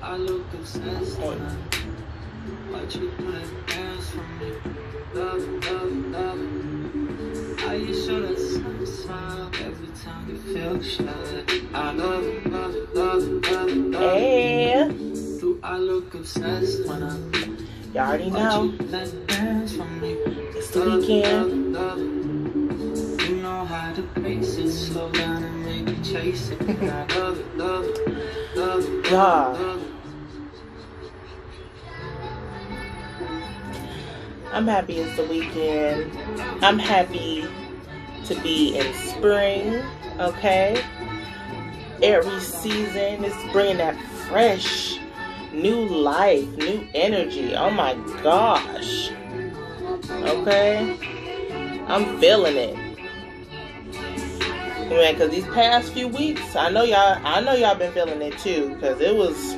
Watch you do that dance for me. Love, love, love. How you show that sun smile every time you feel shy. I love it, love it, love it, love it, love it. Hey. Do I look obsessed when I y'all already know dance for me? it's the weekend. Love it. You know how to pace it, slow down and make you chase it. I love it, love it, love it, love it. I'm happy it's the weekend. I'm happy to be in spring, okay? Every season is bringing that fresh, new life, new energy. Oh my gosh. Okay? I'm feeling it. Man, because these past few weeks, I know y'all been feeling it too, because it was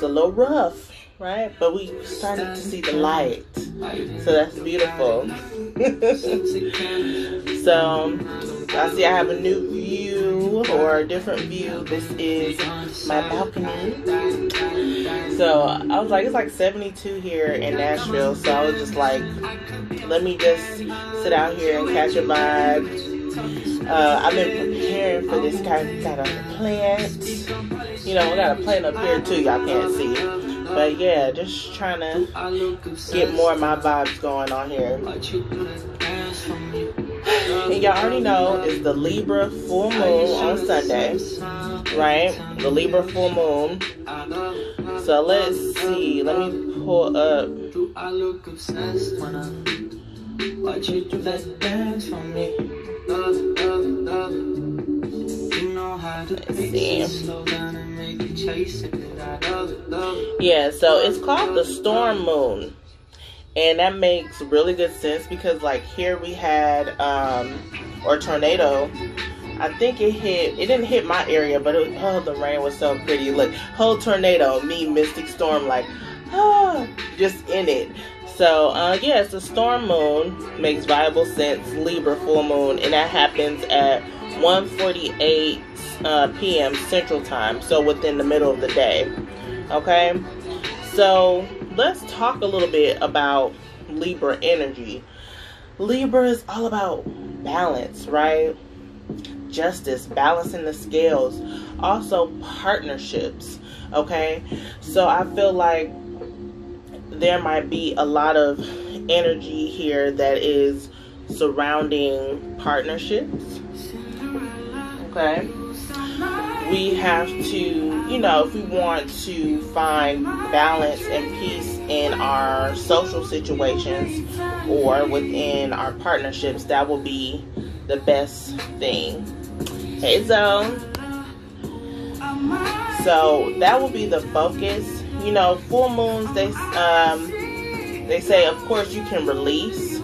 a little rough. Right? But we started to see the light. So that's beautiful. So, I see I have a new view or a different view. This is my balcony. So, I was like, it's like 72 here in Nashville. So, I was just like, let me just sit out here and catch a vibe. I've been preparing for this kind of plant. You know, we got a plant up here too. Y'all can't see. But yeah, just trying to get more of my vibes going on here. And y'all already know it's the Libra Full Moon on Sunday, right? The Libra Full Moon. So let's see. Let me pull up. Let's see. Yeah, so it's called the storm moon, and that makes really good sense because like here we had or tornado. I think it didn't hit my area, but the rain was so pretty. Look, whole tornado, me mystic storm, like just in it. So yeah, it's a storm moon, makes viable sense. Libra full moon, and that happens at 1:48 p.m. Central Time, so within the middle of the day. Okay, so let's talk a little bit about Libra energy. Libra is all about balance, right? Justice, balancing the scales, also partnerships. Okay, so I feel like there might be a lot of energy here that is surrounding partnerships. Okay, we have to, you know, if we want to find balance and peace in our social situations or within our partnerships, that will be the best thing. Hey, Zone. So that will be the focus. You know, full moons, they say, of course, you can release,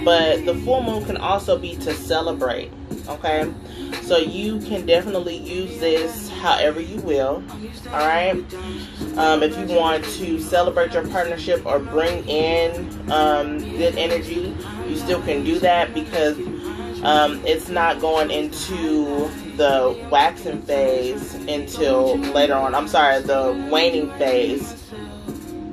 but the full moon can also be to celebrate. Okay, so you can definitely use this however you will. All right, if you want to celebrate your partnership or bring in good energy, you still can do that because it's not going into the waxing phase until later on. I'm sorry, the waning phase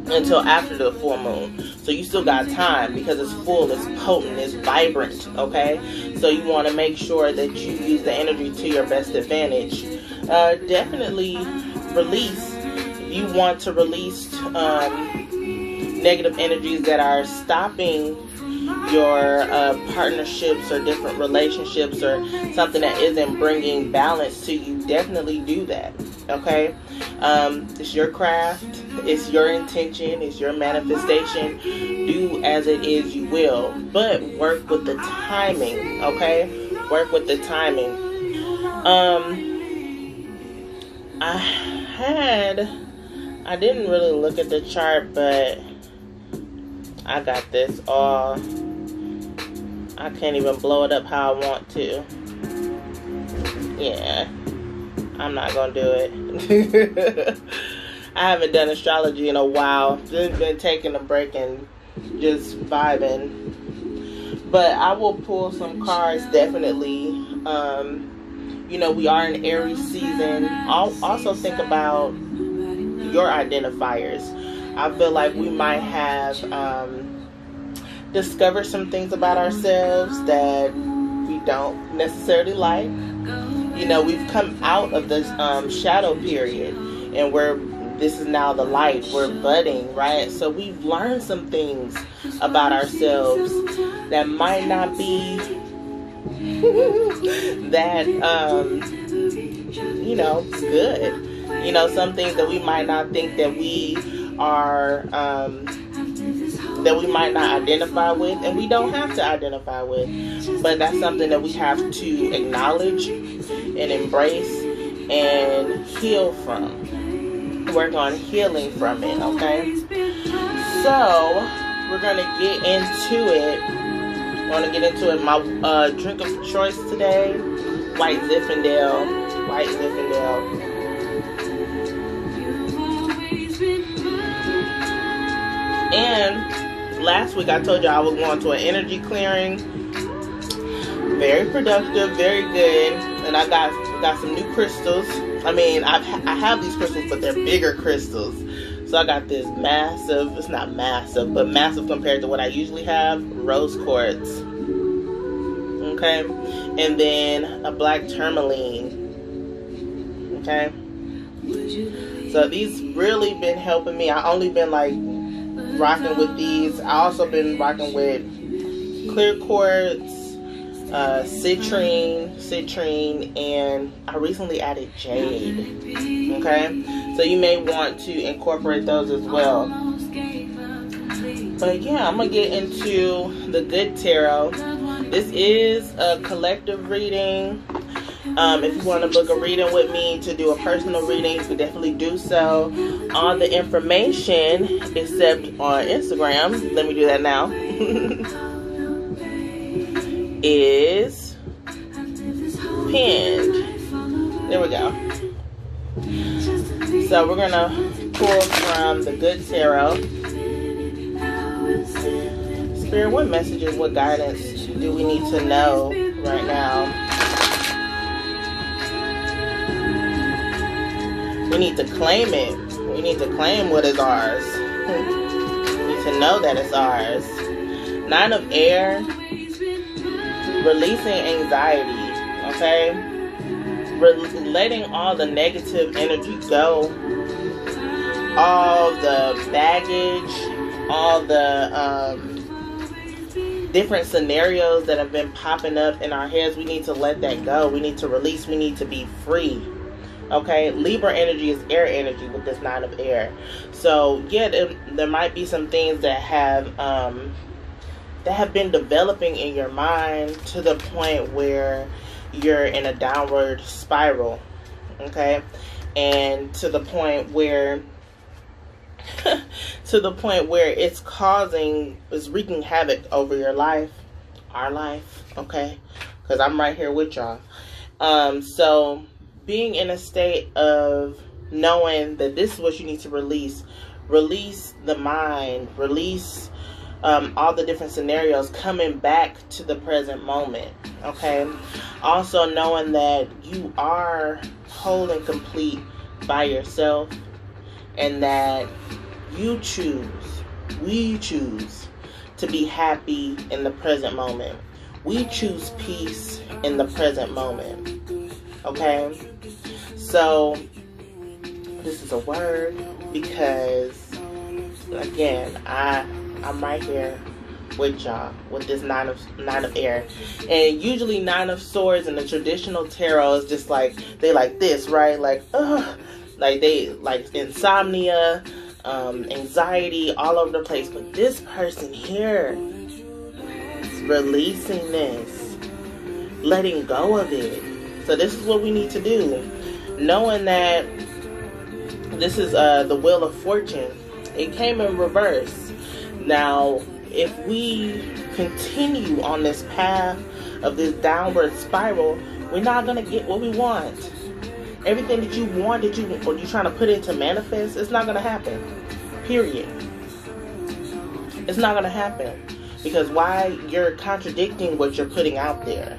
until after the full moon. So you still got time because it's full, it's potent, it's vibrant. Okay, so you want to make sure that you use the energy to your best advantage. Definitely release. If you want to release negative energies that are stopping your partnerships or different relationships or something that isn't bringing balance to you, definitely do that. Okay, it's your craft, it's your intention, it's your manifestation. Do as it is you will, but work with the timing. Okay, work with the timing. I didn't really look at the chart, but I got this all. I can't even blow it up how I want to. Yeah, I'm not gonna do it. I haven't done astrology in a while. Just been taking a break and just vibing. But I will pull some cards definitely you know, we are in Aries season. Also think about your identifiers. I feel like we might have discovered some things about ourselves that we don't necessarily like. You know, we've come out of this shadow period, and this is now the light. We're budding, right? So we've learned some things about ourselves that might not be that, you know, good. You know, some things that we might not think that we are, that we might not identify with, and we don't have to identify with. But that's something that we have to acknowledge and embrace and heal from. Work on healing from it, okay? So, we're going to get into it. I want to get into it. My drink of choice today, White Zinfandel. White Zinfandel. And last week I told you I was going to an energy clearing. Very productive, very good. And I got some new crystals. I mean, I have these crystals, but they're bigger crystals. So I got this massive, it's not massive, but massive compared to what I usually have, rose quartz. Okay? And then a black tourmaline. Okay? So these really been helping me. I only been like rocking with these. I also been rocking with clear quartz, citrine, and I recently added jade. Okay, so you may want to incorporate those as well. But yeah, I'm gonna get into the good tarot. This is a collective reading. If you want to book a reading with me to do a personal reading, you can definitely do so. All the information, except on Instagram, let me do that now, is pinned. There we go. So we're going to pull from the Good Tarot. Spirit, what messages, what guidance do we need to know right now? We need to claim it. We need to claim what is ours. We need to know that it's ours. Nine of Air, releasing anxiety, okay? Letting all the negative energy go, all the baggage, all the different scenarios that have been popping up in our heads. We need to let that go. We need to release. We need to be free. Okay, Libra energy is air energy with this Nine of Air. So yeah, there might be some things that have been developing in your mind to the point where you're in a downward spiral. Okay, and to the point where it's wreaking havoc over your life, our life. Okay, because I'm right here with y'all. So being in a state of knowing that this is what you need to release the mind, release all the different scenarios, coming back to the present moment. Okay, also knowing that you are whole and complete by yourself, and that we choose to be happy in the present moment. We choose peace in the present moment. Okay, so this is a word because, again, I'm right here with y'all with this nine of Air. And usually Nine of Swords in the traditional tarot is just like, they like this, right? Like, like they like insomnia, anxiety, all over the place. But this person here is releasing this, letting go of it. So this is what we need to do, knowing that this is the Wheel of Fortune. It came in reverse. Now, if we continue on this path of this downward spiral, we're not going to get what we want. Everything that you want, or you're trying to put into manifest, it's not going to happen. Period. It's not going to happen. Because why? You're contradicting what you're putting out there.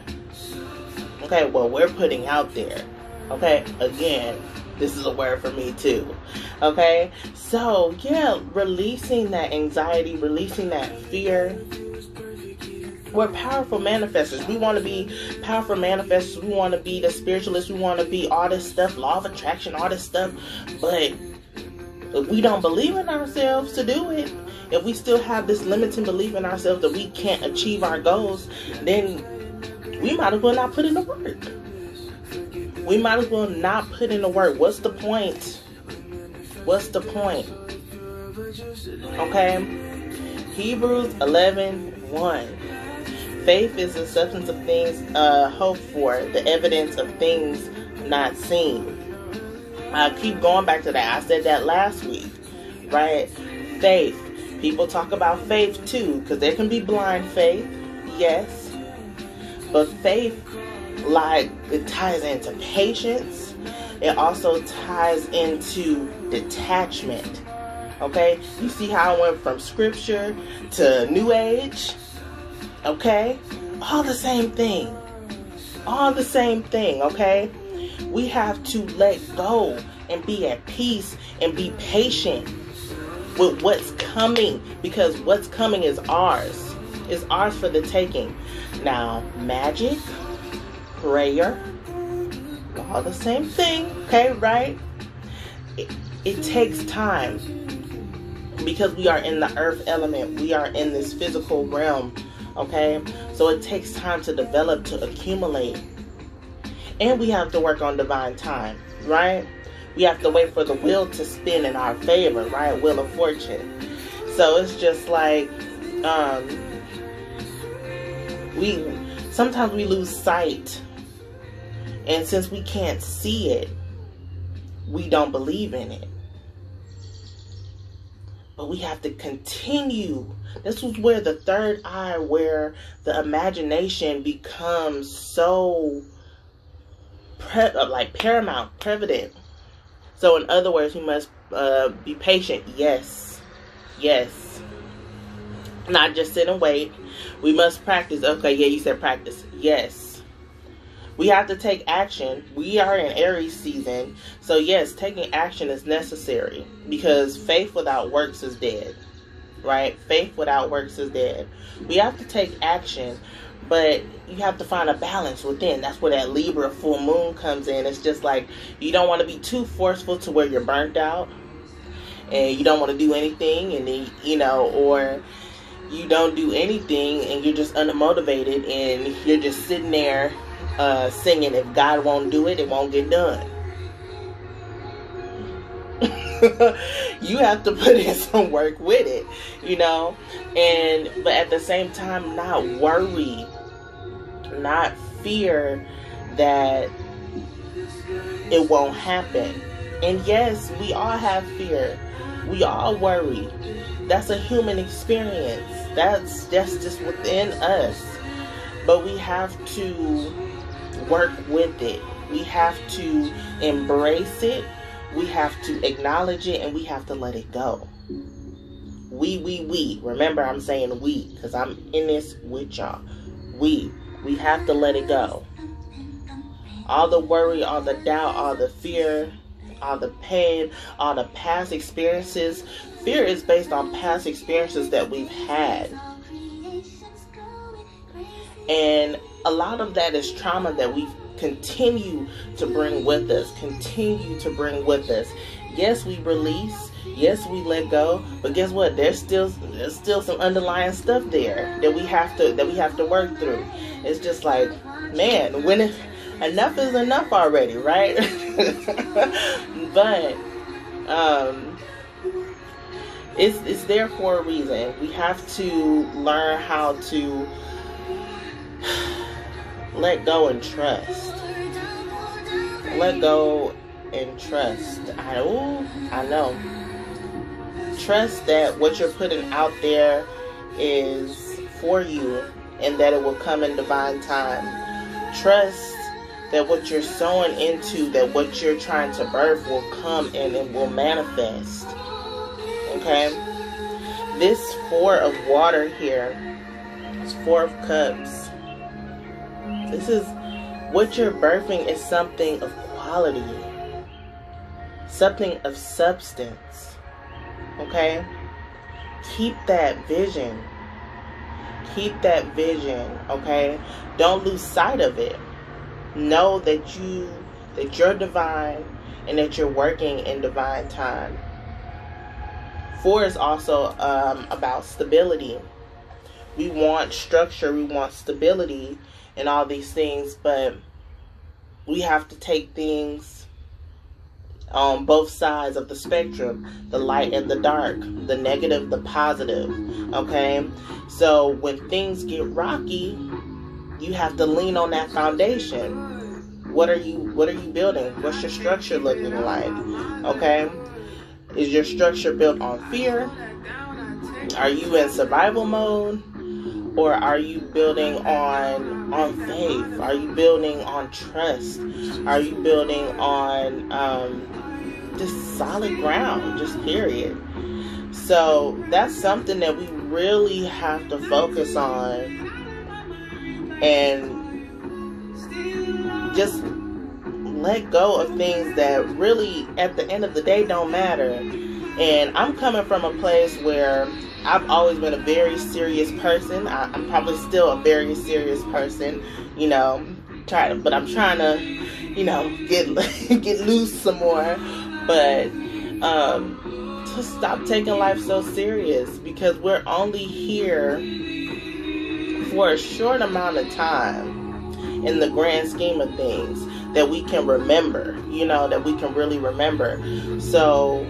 Okay, what we're putting out there. Okay, again, this is a word for me too. Okay, so yeah, releasing that anxiety, releasing that fear. We're powerful manifestors. We want to be powerful manifestors. We want to be the spiritualists. We want to be all this stuff, law of attraction, all this stuff. But if we don't believe in ourselves to do it, if we still have this limiting belief in ourselves that we can't achieve our goals, then we might as well not put in the work. We might as well not put in the work. What's the point? What's the point? Okay? Hebrews 11:1. Faith is the substance of things hoped for, the evidence of things not seen. I keep going back to that. I said that last week, right? Faith. People talk about faith too, because there can be blind faith, yes. But faith, like, it ties into patience. It also ties into detachment. Okay? You see how I went from scripture to new age? Okay? All the same thing. All the same thing, okay? We have to let go and be at peace and be patient with what's coming, because what's coming is ours. It's ours for the taking. Now, magic, prayer, all the same thing, okay, right? It takes time, because we are in the earth element. We are in this physical realm, okay? So it takes time to develop, to accumulate. And we have to work on divine time, right? We have to wait for the wheel to spin in our favor, right? Wheel of fortune. So it's just like, sometimes we lose sight. And since we can't see it, we don't believe in it. But we have to continue. This was where the third eye, where the imagination becomes so paramount, prevalent. So in other words, we must be patient. Yes. Yes. Not just sit and wait. We must practice. Okay, yeah, you said practice. Yes. We have to take action. We are in Aries season. So yes, taking action is necessary, because faith without works is dead. Right? Faith without works is dead. We have to take action, but you have to find a balance within. That's where that Libra Full Moon comes in. It's just like, you don't want to be too forceful to where you're burnt out and you don't want to do anything, and then, or you don't do anything and you're just unmotivated and you're just sitting there singing, if God won't do it, it won't get done. You have to put in some work with it, but at the same time, not worry, not fear that it won't happen. And yes, we all have fear. We all worry. That's a human experience. That's just within us. But we have to work with it. We have to embrace it. We have to acknowledge it, and we have to let it go. We. Remember, I'm saying we, because I'm in this with y'all. We have to let it go. All the worry, all the doubt, all the fear, all the pain, all the past experiences. Fear is based on past experiences that we've had. And a lot of that is trauma that we continue to bring with us. Yes, we release. Yes, we let go. But guess what? There's still some underlying stuff there that we have to work through. It's just like, man, enough is enough already, right? But it's there for a reason. We have to learn how to let go and trust. Let go and trust. I know. Trust that what you're putting out there is for you, and that it will come in divine time. Trust that what you're sowing into, that what you're trying to birth will come and it will manifest. Okay? This 4 of water here, it's 4 of cups. This is What you're birthing is something of quality, something of substance. Okay? Keep that vision. Keep that vision, okay? Don't lose sight of it. Know that you're divine and that you're working in divine time. 4 is also about stability. We want structure, we want stability and all these things, but we have to take things on both sides of the spectrum, the light and the dark, the negative, the positive, okay? So when things get rocky, you have to lean on that foundation. What are you building? What's your structure looking like? Okay? Is your structure built on fear? Are you in survival mode? Or are you building on faith? Are you building on trust? Are you building on just solid ground, just period? So that's something that we really have to focus on and just let go of things that really, at the end of the day, don't matter. And I'm coming from a place where I've always been a very serious person. I'm probably still a very serious person, you know, but I'm trying to, you know, get loose some more. But to stop taking life so serious, because we're only here for a short amount of time in the grand scheme of things that we can remember, you know, that we can really remember. So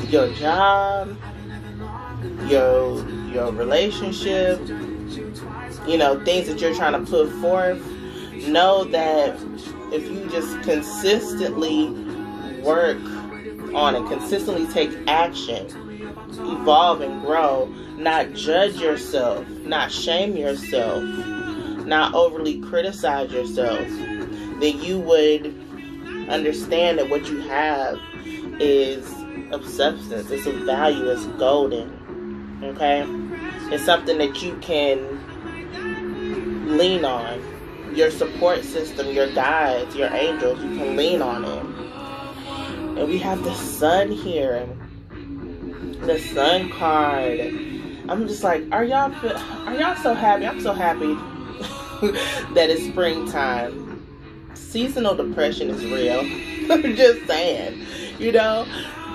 your job, your relationship, you know, things that you're trying to put forth, know that if you just consistently work on it, consistently take action, evolve and grow, not judge yourself, not shame yourself, not overly criticize yourself, then you would understand that what you have is of substance, it's of value, it's golden. Okay? It's something that you can lean on. Your support system, your guides, your angels, you can lean on it. And we have the sun here. The sun card. I'm just like, are y'all so happy? I'm so happy that it's springtime. Seasonal depression is real. I'm just saying. You know?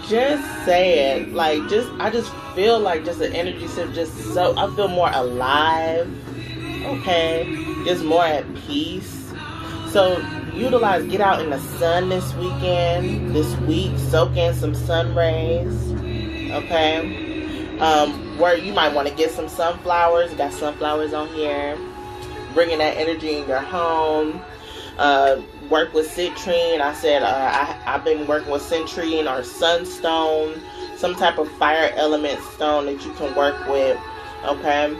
Just saying. Like, I just feel like just an energy shift, I feel more alive. Okay? Just more at peace. So get out in the sun this week, soak in some sun rays. Okay? Where you might want to get some sunflowers. Got sunflowers on here. Bringing that energy in your home. Work with citrine. I said I've been working with citrine or sunstone, some type of fire element stone that you can work with. Okay,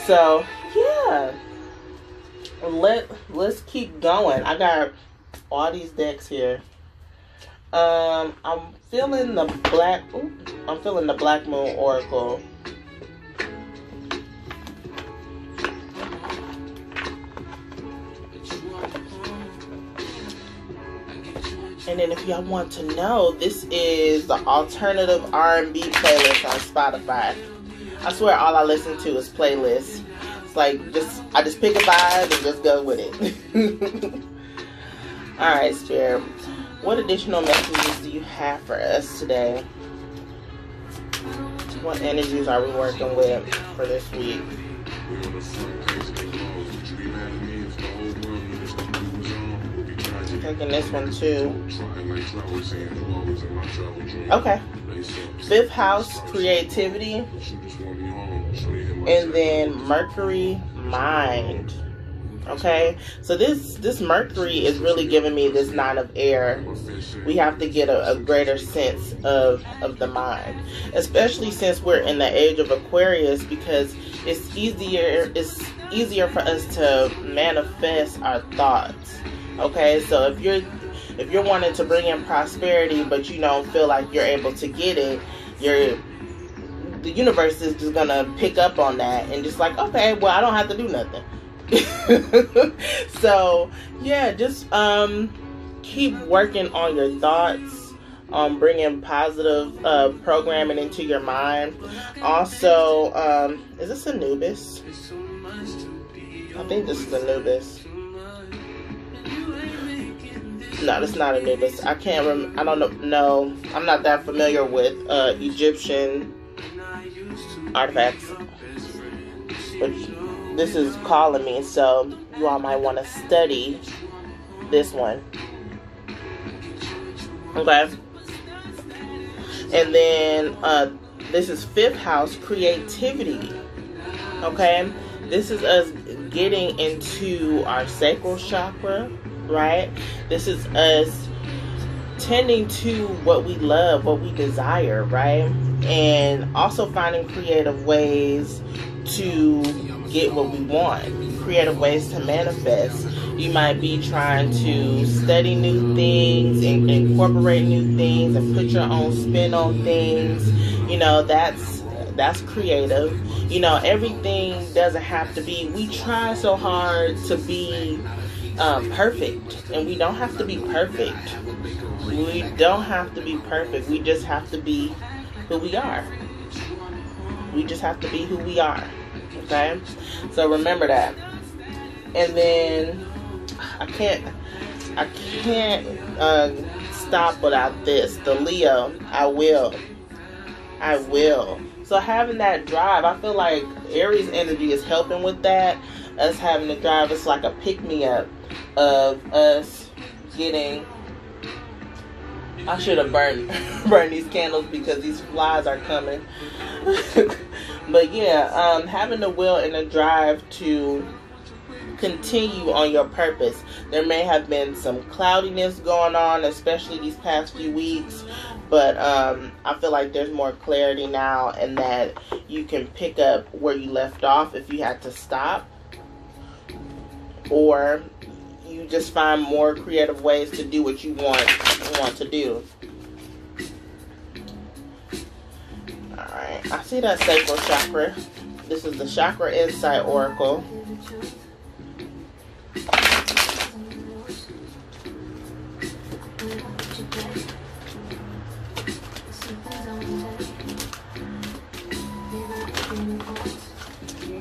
so yeah, let's keep going. I got all these decks here. I'm feeling the Black Moon Oracle. And then if y'all want to know, this is the alternative R&B playlist on Spotify. I swear all I listen to is playlists. It's like, I just pick a vibe and just go with it. Alright, Spirit. What additional messages do you have for us today? What energies are we working with for this week? Taking this one too. Okay. 5th house, creativity. And then Mercury, mind. Okay. So this Mercury is really giving me this 9 of air. We have to get a greater sense of the mind. Especially since we're in the age of Aquarius, because it's easier for us to manifest our thoughts. Okay, so if you're wanting to bring in prosperity, but you don't feel like you're able to get it, the universe is just gonna pick up on that and just like, okay, well, I don't have to do nothing. So yeah, just keep working on your thoughts, bringing positive programming into your mind. Also, is this Anubis? I think this is Anubis. No, that's not Anubis. I can't remember. I don't know. No, I'm not that familiar with Egyptian artifacts. But this is calling me, so you all might want to study this one. Okay. And then this is 5th house, creativity. Okay. This is us getting into our sacral chakra, right? This is us tending to what we love, what we desire, right? And also finding creative ways to get what we want, creative ways to manifest. You might be trying to study new things and incorporate new things and put your own spin on things. You know, that's creative. You know, everything doesn't have to be, we try so hard to be perfect, and we don't have to be perfect. We don't have to be perfect. We just have to be who we are. We just have to be who we are. Okay? So remember that. And then I can't stop without this. The Leo, I will. So having that drive, I feel like Aries energy is helping with that. Us having the drive, it's like a pick-me-up of us getting... I should have burned these candles because these flies are coming. But yeah, having the will and the drive to continue on your purpose. There may have been some cloudiness going on, especially these past few weeks, but I feel like there's more clarity now, and that you can pick up where you left off if you had to stop, or you just find more creative ways to do what you want to do. Alright, I see that sacral chakra. This is the Chakra Insight Oracle.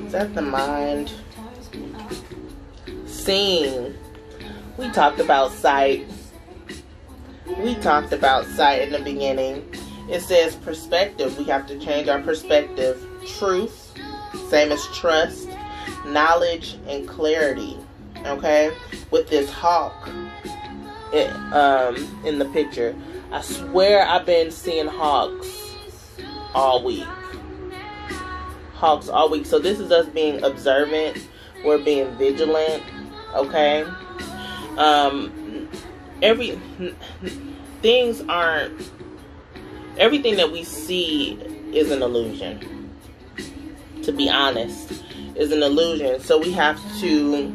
Is that the mind? Seeing. We talked about sight. We talked about sight in the beginning. It says perspective. We have to change our perspective. Truth, same as trust, knowledge, and clarity. Okay? With this hawk in the picture. I swear I've been seeing hawks all week. Hawks all week. So this is us being observant. We're being vigilant. Okay? Everything that we see is an illusion. To be honest, is an illusion. So we have to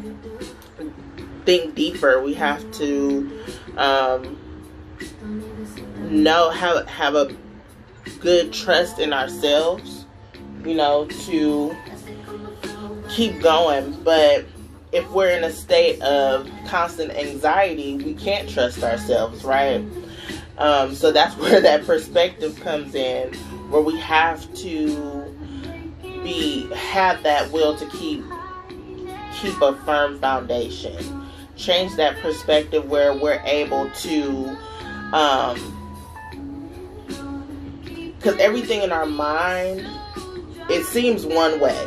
think deeper. We have to have a good trust in ourselves, you know, to keep going. But if we're in a state of constant anxiety, we can't trust ourselves, right? So that's where that perspective comes in, where we have to have that will to keep a firm foundation. Change that perspective where we're able to, because everything in our mind, it seems one way.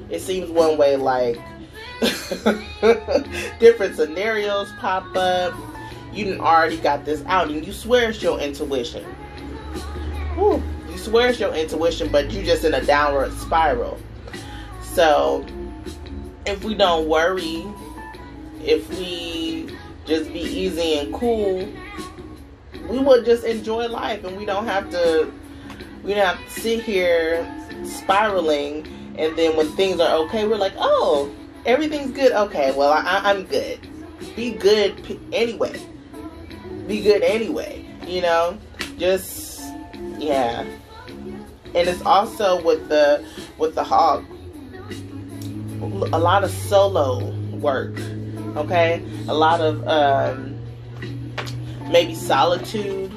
It seems one way, like different scenarios pop up. You done already got this out, and you swear it's your intuition. Whew. You swear it's your intuition, but you just in a downward spiral. So if we don't worry, if we just be easy and cool, we will just enjoy life, and we don't have to sit here spiraling. And then when things are okay, we're like, oh, everything's good. Okay, well, I'm good. Be good anyway. Be good anyway. You know, just yeah. And it's also with the hawk. lot of solo work, okay? A lot of maybe solitude,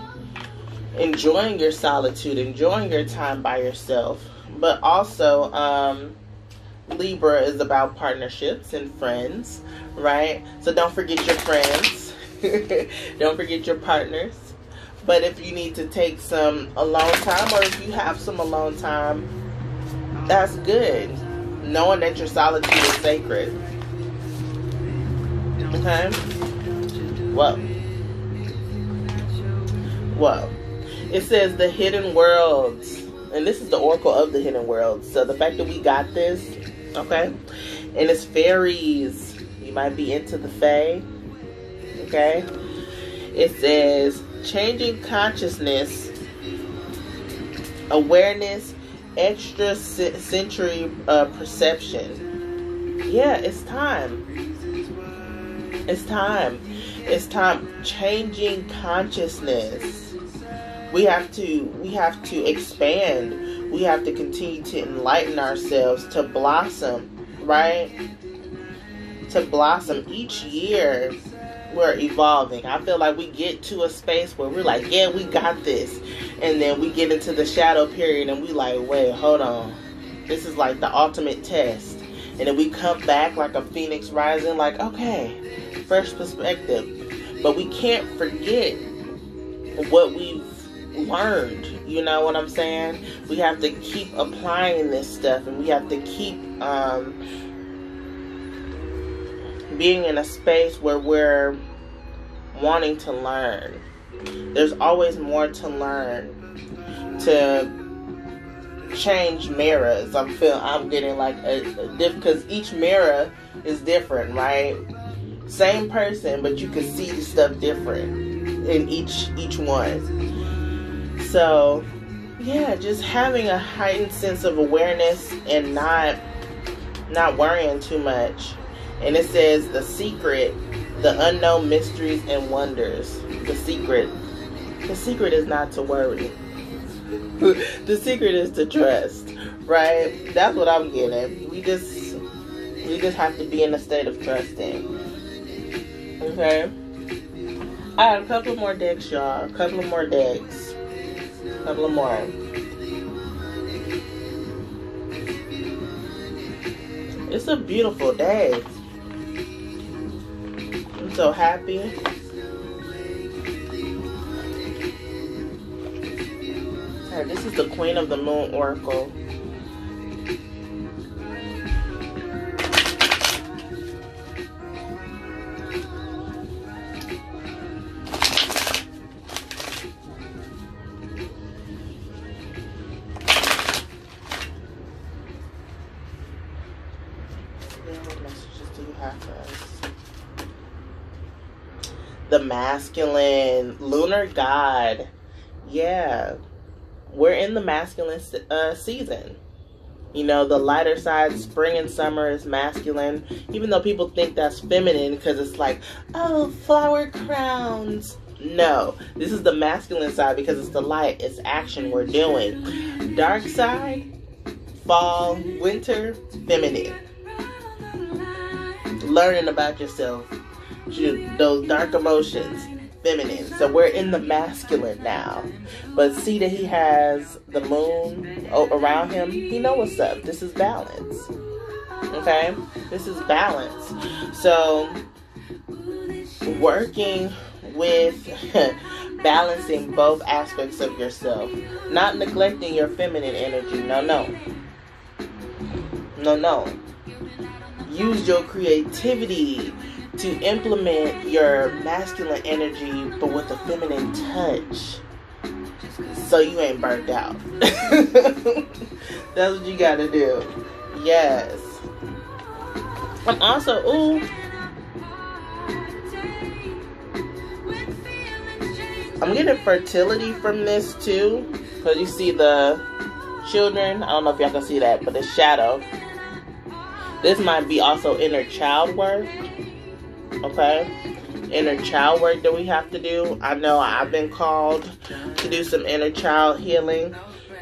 enjoying your solitude, enjoying your time by yourself. But also, Libra is about partnerships and friends, right? So don't forget your friends. Don't forget your partners. But if you need to take some alone time, or if you have some alone time, that's good. Knowing that your solitude is sacred. Okay? Well, it says the hidden worlds. And this is the oracle of the hidden worlds. So the fact that we got this, okay? And it's fairies. You might be into the fae. Okay? It says changing consciousness, awareness, extra sensory perception. Yeah, it's time. It's time. It's time. Changing consciousness. We have to expand. We have to continue to enlighten ourselves, to blossom, right? To blossom. Each year we're evolving. I feel like we get to a space where we're like, yeah, we got this. And then we get into the shadow period and we like, wait, hold on. This is like the ultimate test. And then we come back like a phoenix rising, like, okay, fresh perspective. But we can't forget what we've learned. You know what I'm saying? We have to keep applying this stuff, and we have to keep being in a space where we're wanting to learn. There's always more to learn. To change mirrors. I'm getting like because each mirror is different, right? Same person, but you can see the stuff different in each one. So yeah, just having a heightened sense of awareness and not worrying too much. And it says the secret, the unknown mysteries and wonders. The secret is not to worry. The secret is to trust, right? That's what I'm getting. We just have to be in a state of trusting. Okay? I have a couple more decks, y'all. A couple of more decks. A couple of more. It's a beautiful day. I'm so happy. Alright, this is the Queen of the Moon Oracle. What messages do you have for us? The masculine lunar god. Yeah. We're in the masculine season. You know, the lighter side, spring and summer is masculine. Even though people think that's feminine because it's like, oh, flower crowns. No, this is the masculine side because it's the light. It's action we're doing. Dark side, fall, winter, feminine. Learning about yourself. Those dark emotions. Feminine. So we're in the masculine now. But see that he has the moon around him. He know what's up. This is balance. Okay? This is balance. So working with balancing both aspects of yourself. Not neglecting your feminine energy. No. Use your creativity to implement your masculine energy, but with a feminine touch, so you ain't burnt out. That's what you gotta do. Yes. I'm also, I'm getting fertility from this too, because you see the children. I don't know if y'all can see that, but the shadow. This might be also inner child work. Okay, inner child work that we have to do. I know I've been called to do some inner child healing,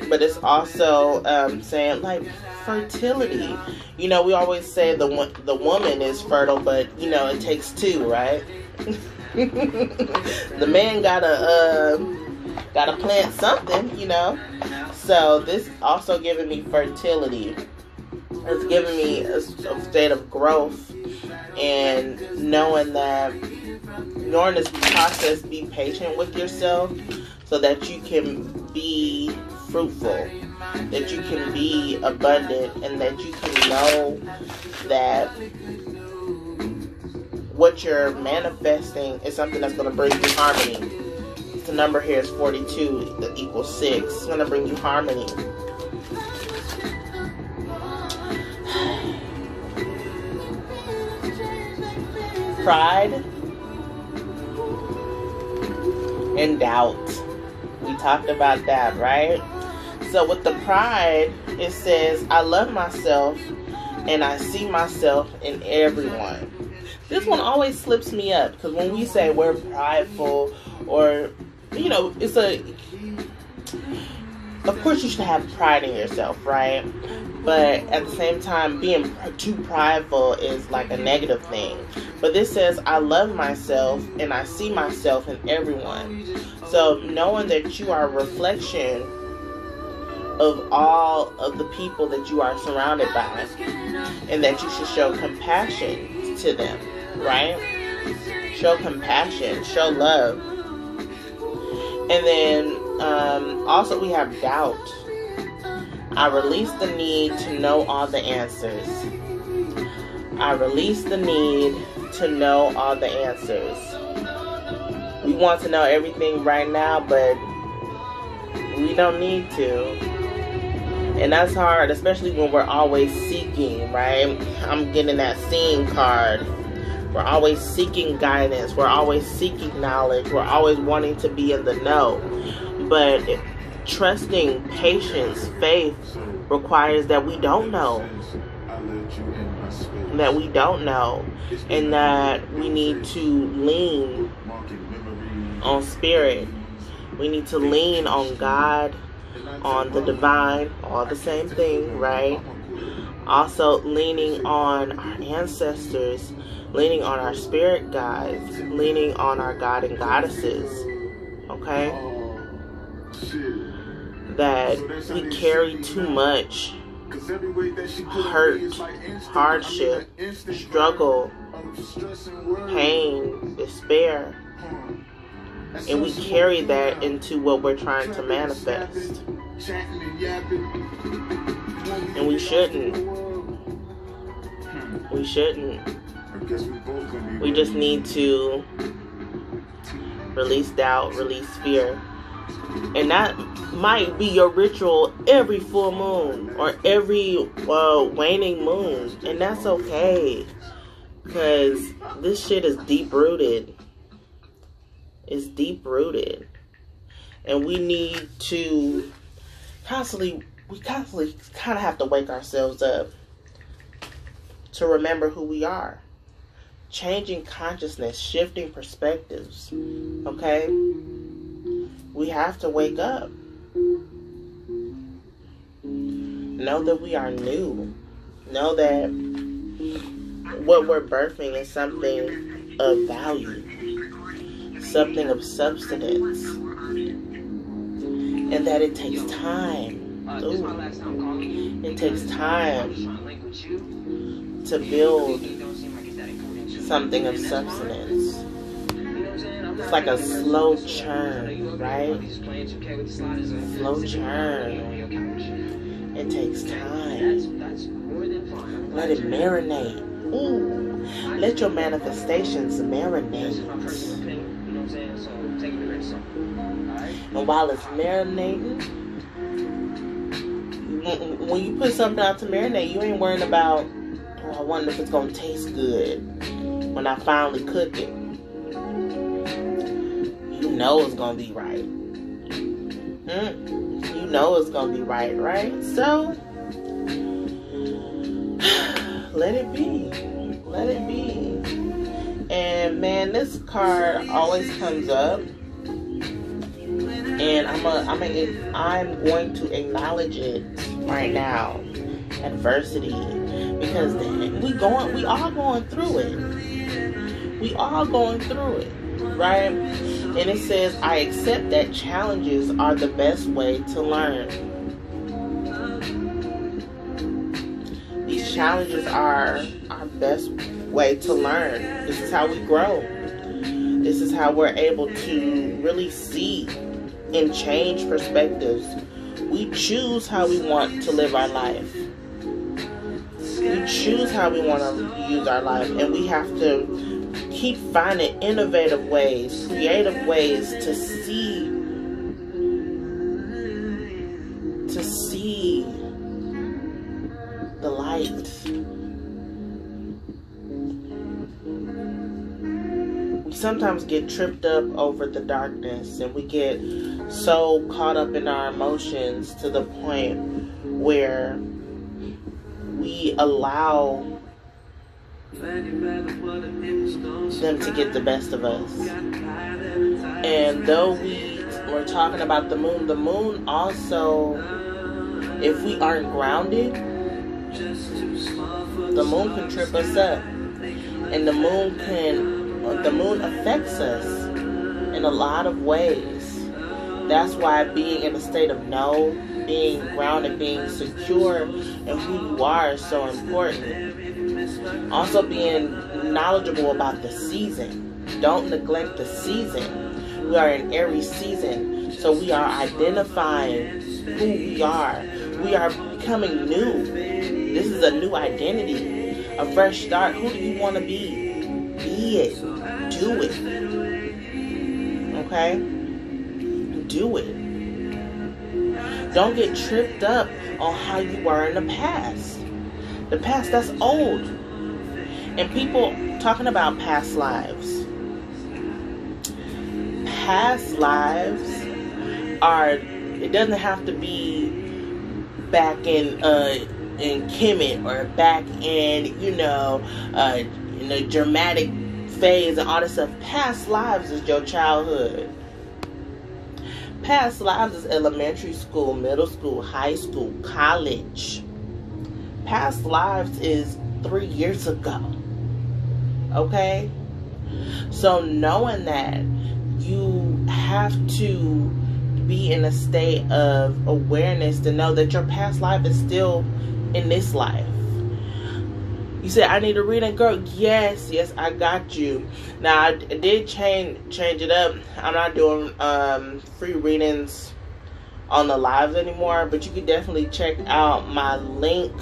but it's also saying like fertility. You know, we always say the woman is fertile, but you know, it takes two, right? The man gotta plant something, you know. So this also giving me fertility. It's giving me a state of growth, and knowing during this process, be patient with yourself so that you can be fruitful, that you can be abundant, and that you can know that what you're manifesting is something that's going to bring you harmony. The number here is 42 that equals 6. It's going to bring you harmony. Pride and doubt. We talked about that, right? So with the pride, it says, I love myself and I see myself in everyone. This one always slips me up, because when we say we're prideful, or, you know, of course you should have pride in yourself, right? But at the same time, being too prideful is like a negative thing. But this says, I love myself and I see myself in everyone. So knowing that you are a reflection of all of the people that you are surrounded by, and that you should show compassion to them, right? Show compassion, show love. And then also we have doubt. I release the need to know all the answers. I release the need to know all the answers. We want to know everything right now, but we don't need to. And that's hard, especially when we're always seeking, right? I'm getting that seeing card. We're always seeking guidance. We're always seeking knowledge. We're always wanting to be in the know. But trusting, patience, faith requires that we don't know. That we don't know. And that we need to lean on spirit. We need to lean on God, on the divine, all the same thing, right? Also leaning on our ancestors, leaning on our spirit guides, leaning on our God and goddesses, okay? That we carry too much hurt, hardship, struggle, pain, despair, and we carry that into what we're trying to manifest. And we shouldn't. We shouldn't. We just need to release doubt, release fear. And that might be your ritual every full moon or every waning moon. And that's okay. Because this shit is deep rooted. It's deep rooted. And we need to constantly kind of have to wake ourselves up to remember who we are. Changing consciousness, shifting perspectives. Okay? We have to wake up. Know that we are new. Know that what we're birthing is something of value. Something of substance. And that it takes time. Ooh. It takes time to build something of substance. It's like a slow churn, right? Slow churn. It takes time. Let it marinate. Ooh. Let your manifestations marinate. And while it's marinating, when you put something out to marinate, you ain't worrying about, oh, I wonder if it's going to taste good when I finally cook it. You know it's going to be right. You know it's going to be right, right? So, let it be. Let it be. And man, this card always comes up. And I'm going to acknowledge it right now. adversity, because we all going through it. We all going through it, right? And it says, I accept that challenges are the best way to learn. These challenges are our best way to learn. This is how we grow. This is how we're able to really see and change perspectives. We choose how we want to live our life. We choose how we want to use our life, and we have to keep finding innovative ways, creative ways to see the light. We sometimes get tripped up over the darkness, and we get so caught up in our emotions to the point where we allow them to get the best of us. And though we're talking about the moon also, if we aren't grounded, the moon can trip us up. And the moon affects us in a lot of ways. That's why being in a state of know, being grounded, being secure in who you are is so important. Also being knowledgeable about the season. Don't neglect the season. We are in Aries season, so we are identifying who we are. We are becoming new. This is a new identity, a fresh start. Who do you want to be? Be it. Do it. Okay? Do it. Don't get tripped up on how you were in the past. The past, that's old. And people talking about past lives. Past lives it doesn't have to be back in Kemet or back in, in a dramatic phase and all this stuff. Past lives is your childhood. Past lives is elementary school, middle school, high school, college. Past lives is 3 years ago. Okay? So knowing that, you have to be in a state of awareness to know that your past life is still in this life. You said, I need a reading, girl. Yes, I got you. Now, I did change it up. I'm not doing free readings on the lives anymore, but you can definitely check out my link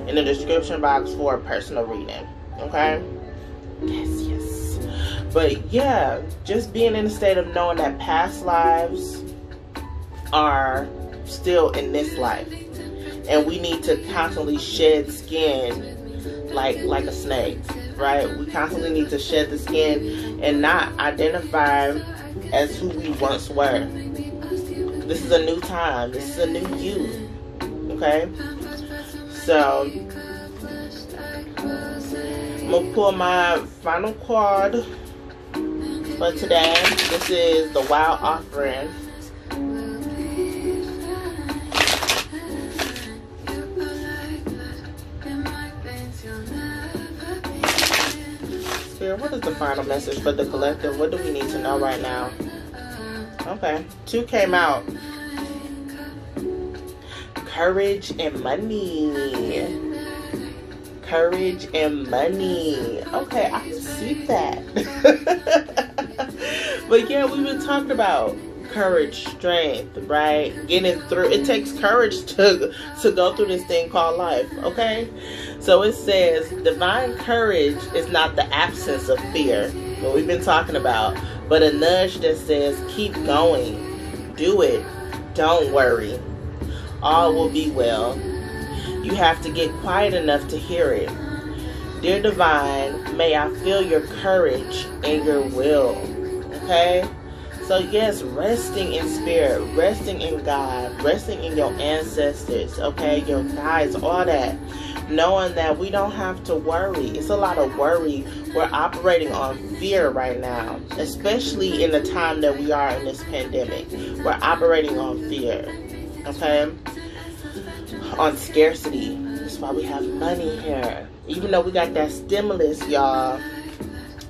in the description box for a personal reading. Okay? Yes. But yeah, just being in a state of knowing that past lives are still in this life. And we need to constantly shed skin like a snake, right? We constantly need to shed the skin and not identify as who we once were. This is a new time. This is a new you. Okay? So, I'm going to pull my final card for today. This is the Wild Offering. Spirit, what is the final message for the collective? What do we need to know right now? Okay, 2 came out. Courage and money. Courage and money. Okay, I can see that. But yeah, we've been talking about courage, strength, right? Getting through. It takes courage to go through this thing called life, okay? So it says, divine courage is not the absence of fear, what we've been talking about, but a nudge that says, keep going. Do it. Don't worry. All will be well. You have to get quiet enough to hear it. Dear Divine, may I feel your courage and your will. Okay? So yes, resting in spirit, resting in God, resting in your ancestors, okay? Your guides, all that. Knowing that we don't have to worry. It's a lot of worry. We're operating on fear right now, especially in the time that we are in this pandemic. We're operating on fear, okay? On scarcity. That's why we have money here. Even though we got that stimulus, y'all,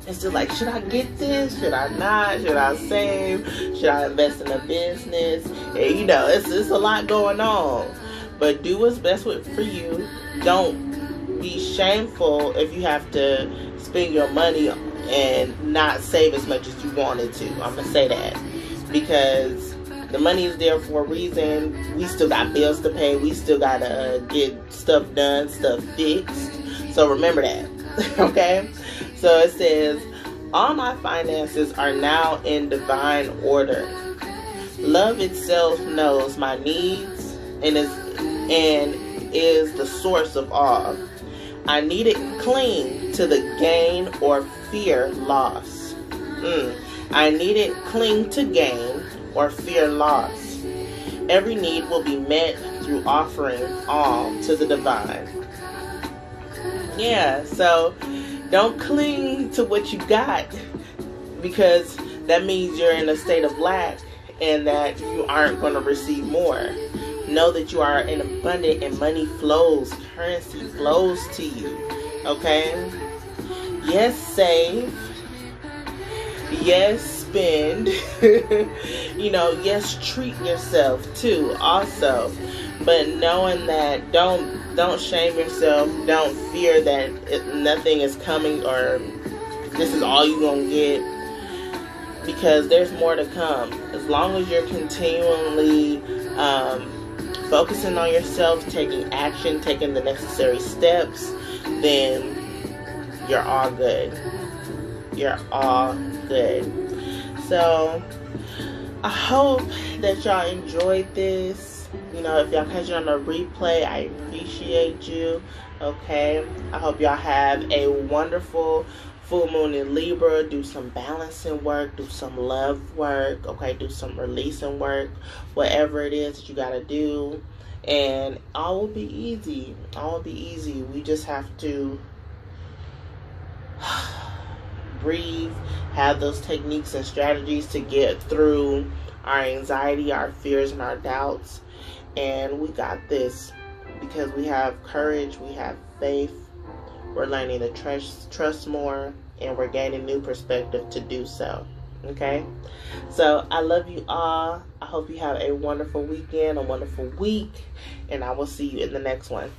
it's still like, should I get this? Should I not? Should I save? Should I invest in a business? And, you know, it's a lot going on. But do what's best for you. Don't be shameful if you have to spend your money and not save as much as you wanted to. I'm going to say that. Because the money is there for a reason. We still got bills to pay. We still got to get stuff done, stuff fixed. So remember that. Okay? So it says, all my finances are now in divine order. Love itself knows my needs and is the source of all. I needn't cling to the gain or fear loss. I needn't cling to gain or fear loss. Every need will be met through offering all to the divine. Yeah, so don't cling to what you got, because that means you're in a state of lack and that you aren't going to receive more. Know that you are in abundant and money flows, currency flows to you. Okay? Yes, save. Yes, spend. You know, yes, treat yourself too also. But knowing that, don't shame yourself. Don't fear that nothing is coming or this is all you're going to get. Because there's more to come. As long as you're continually focusing on yourself, taking action, taking the necessary steps, then you're all good. You're all good. So, I hope that y'all enjoyed this. You know, if y'all catch it on a replay, I appreciate you. Okay? I hope y'all have a wonderful full moon in Libra. Do some balancing work. Do some love work. Okay? Do some releasing work. Whatever it is that you got to do. And all will be easy. All will be easy. We just have to breathe. Have those techniques and strategies to get through our anxiety, our fears, and our doubts. And we got this because we have courage, we have faith, we're learning to trust more, and we're gaining new perspective to do so. Okay? So, I love you all. I hope you have a wonderful weekend, a wonderful week, and I will see you in the next one.